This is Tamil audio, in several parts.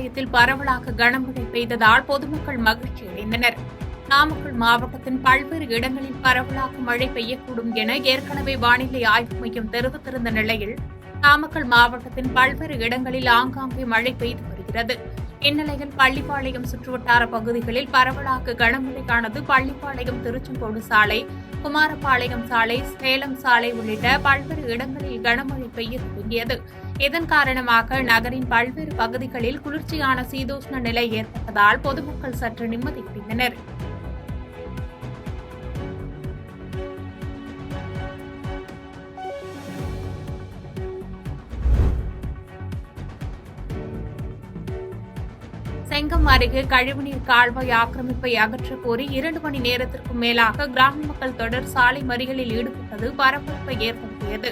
பாளையத்தில் பரவலாக கனமழை பெய்ததால் பொதுமக்கள் மகிழ்ச்சி அடைந்தனர். நாமக்கல் மாவட்டத்தின் பல்வேறு இடங்களில் பரவலாக மழை பெய்யக்கூடும் என ஏற்கனவே வானிலை ஆய்வு மையம் தெரிவித்திருந்த நிலையில் நாமக்கல் மாவட்டத்தின் பல்வேறு இடங்களில் ஆங்காங்கே மழை பெய்து வருகிறது. இந்நிலையில் பள்ளிப்பாளையம் சுற்றுவட்டார பகுதிகளில் பரவலாக கனமழையானது பள்ளிப்பாளையம் திருச்செங்கோடு சாலை, குமாரபாளையம் சாலை, சேலம் சாலை உள்ளிட்ட பல்வேறு இடங்களில் கனமழை பெய்ய துவங்கியது. இதன் காரணமாக நகரின் பல்வேறு பகுதிகளில் குளிர்ச்சியான சீதோஷ்ண நிலை ஏற்பட்டதால் பொதுமக்கள் சற்று நிம்மதியடைந்தனர். செங்கம் அருகே கழிவுநீர் கால்வாய் ஆக்கிரமிப்பை அகற்றக் கோரி 2 மணி நேரத்திற்கும் மேலாக கிராம மக்கள் தொடர் சாலை மறியலில் ஈடுபட்டது பரபரப்பை ஏற்படுத்தியது.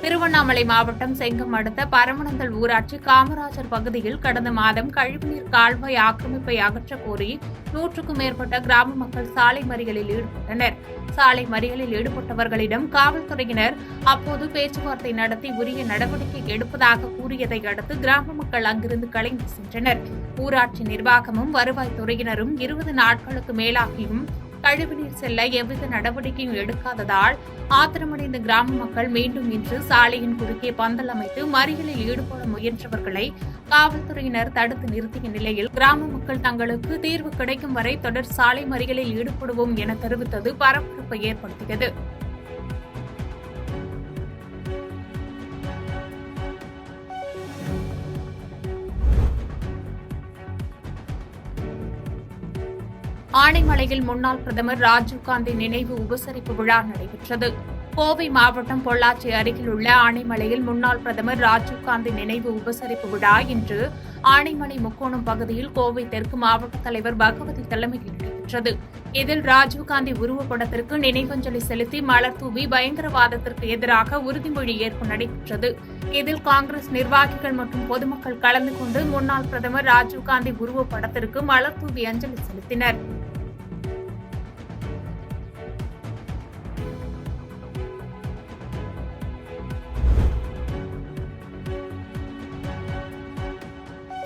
திருவண்ணாமலை மாவட்டம் செங்கம் அடுத்த பரமனந்தல் ஊராட்சி காமராஜர் பகுதியில் கடந்த மாதம் கழிவுநீர் கால்வாய் ஆக்கிரமிப்பை அகற்றக் கோரி 100க்கும் மேற்பட்ட கிராம மக்கள் சாலை மறியலில் ஈடுபட்டனர். சாலை மறியலில் ஈடுபட்டவர்களிடம் காவல்துறையினர் அப்போது பேச்சுவார்த்தை நடத்தி உரிய நடவடிக்கை எடுப்பதாக கூறியதை அடுத்து கிராம மக்கள் அங்கிருந்து கலைந்து சென்றனர். ஊராட்சி நிர்வாகமும் வருவாய்த்துறையினரும் 20 நாட்களுக்கு மேலாகியும் கழிவுநீர் செல்ல எவ்வித நடவடிக்கையும் எடுக்காததால் ஆத்திரமடைந்த கிராம மக்கள் மீண்டும் இன்று சாலையின் குறுக்கே பந்தல் அமைத்து மறியலில் ஈடுபட முயன்றவர்களை காவல்துறையினர் தடுத்து நிறுத்திய நிலையில் கிராம மக்கள் தங்களுக்கு தீர்வு கிடைக்கும் வரை தொடர் சாலை மறியலில் ஈடுபடுவோம் என தெரிவித்தது பரபரப்பை ஏற்படுத்தியது. ஆனைமலையில் முன்னாள் பிரதமர் ராஜீவ்காந்தி நினைவு உபசரிப்பு விழா நடைபெற்றது. கோவை மாவட்டம் பொள்ளாச்சி அருகில் உள்ள ஆனைமலையில் முன்னாள் பிரதமர் ராஜீவ்காந்தி நினைவு உபசரிப்பு விழா இன்று ஆனைமலை முக்கோணம் பகுதியில் கோவை தெற்கு மாவட்ட தலைவர் பகவதி தலைமையில் நடைபெற்றது. இதில் ராஜீவ்காந்தி உருவப்படத்திற்கு நினைவஞ்சலி செலுத்தி மலர் தூவி பயங்கரவாதத்திற்கு எதிராக உறுதிமொழி ஏற்பு நடைபெற்றது. இதில் காங்கிரஸ் நிர்வாகிகள் மற்றும் பொதுமக்கள் கலந்து கொண்டு முன்னாள் பிரதமர் ராஜீவ்காந்தி உருவப்படத்திற்கு மலர் தூவி அஞ்சலி செலுத்தினர்.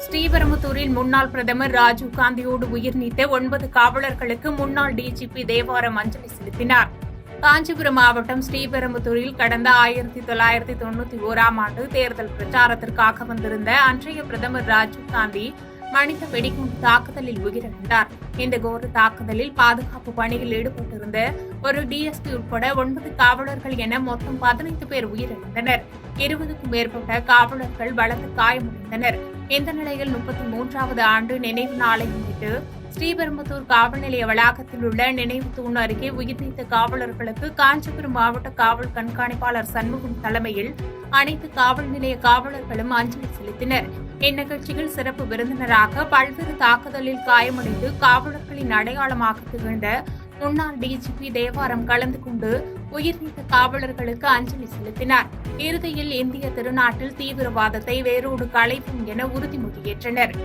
ஸ்ரீபெரும்புதூரில் முன்னாள் பிரதமர் ராஜீவ்காந்தியோடு உயிர் நீத்த 9 காவலர்களுக்கு முன்னாள் டிஜிபி தேவாரம் அஞ்சலி செலுத்தினார். காஞ்சிபுரம் மாவட்டம் ஸ்ரீபெரும்புதூரில் கடந்த 1991ஆம் ஆண்டு தேர்தல் பிரச்சாரத்திற்காக வந்திருந்த அன்றைய பிரதமர் ராஜீவ்காந்தி மனித வெடிகுண்டு தாக்குதலில் உயிரிழந்தார். இந்த கோர தாக்குதலில் பாதுகாப்பு பணியில் ஈடுபட்டிருந்த ஒரு டிஎஸ்பி உட்பட 9 காவலர்கள் என மொத்தம் 15 பேர் உயிரிழந்தனர். 20க்கும் மேற்பட்ட காவலர்கள் பலத்த காயமடைந்தனர். இந்த நிலையில் 33வது ஆண்டு நினைவு நாளை முன்னிட்டு ஸ்ரீபெரும்புதூர் காவல் நிலைய வளாகத்தில் உள்ள நினைவு தூண் அருகே உயிர்நீத்த காவலர்களுக்கு காஞ்சிபுரம் மாவட்ட காவல் கண்காணிப்பாளர் சண்முகம் தலைமையில் அனைத்து காவல் நிலைய காவலர்களும் அஞ்சலி செலுத்தினர். இந்நிகழ்ச்சியில் சிறப்பு விருந்தினராக பல்வேறு தாக்குதலில் காயமடைந்து காவலர்களின் அடையாளமாக திகழ்ந்த முன்னாள் டிஜிபி தேவாரம் கலந்து கொண்டு உயிர்நீத்த காவலர்களுக்கு அஞ்சலி செலுத்தினார். இறுதியில் இந்திய திருநாட்டில் தீவிரவாதத்தை வேரோடு களைவோம் என உறுதிமொழியேற்றனர்.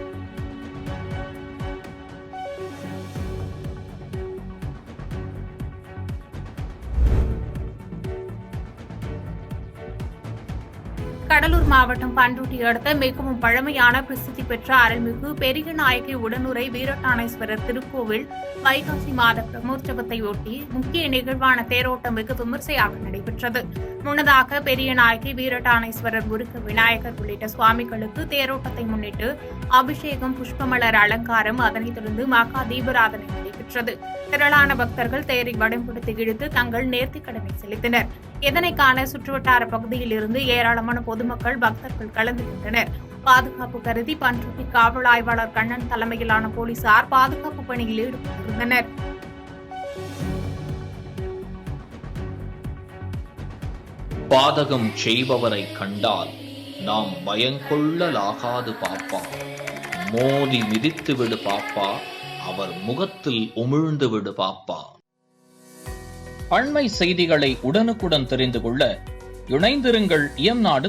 கடலூர் மாவட்டம் பண்ருட்டி அடுத்த மிகவும் பழமையான பிரசித்தி பெற்ற அருள்மிகு பெரியநாயகி உடனுறை வீரட்டானேஸ்வரர் திருக்கோவில் வைகாசி மாத பிரமோற்சவத்தையொட்டி முக்கிய நிகழ்வான தேரோட்டம் வெகு விமர்சையாக நடைபெற்றது. முன்னதாக பெரியநாயகி வீரட்டானேஸ்வரர் முருக விநாயகர் உள்ளிட்ட சுவாமிகளுக்கு தேரோட்டத்தை முன்னிட்டு அபிஷேகம், புஷ்பமலர் அலங்காரம், அதனைத் தொடர்ந்து மகா தீபாராதனை நடைபெற்றது. திரளான பக்தர்கள் தேரை வடம்பிடித்து இழுத்து தங்கள் நேர்த்திக் கடனை செலுத்தினர். இதனை காண சுற்றுவட்டார பகுதியில் இருந்து ஏராளமான பொதுமக்கள், பக்தர்கள் கலந்து கொண்டனர். பாதுகாப்பு கருதி பண்ருட்டி காவல் ஆய்வாளர் கண்ணன் தலைமையிலான போலீசார் பாதுகாப்பு பணியில் ஈடுபட்டிருந்தனர். பாதகம் செய்பவரை கண்டால் நாம் பயங்கொள்ளலாகாது பாப்பா, மோதி மிதித்து விடு பாப்பா, அவர் முகத்தில் உமிழ்ந்து விடு பாப்பா. அண்மை செய்திகளை உடனுக்குடன் தெரிந்து கொள்ள இணைந்திருங்கள் இயம்நாடு.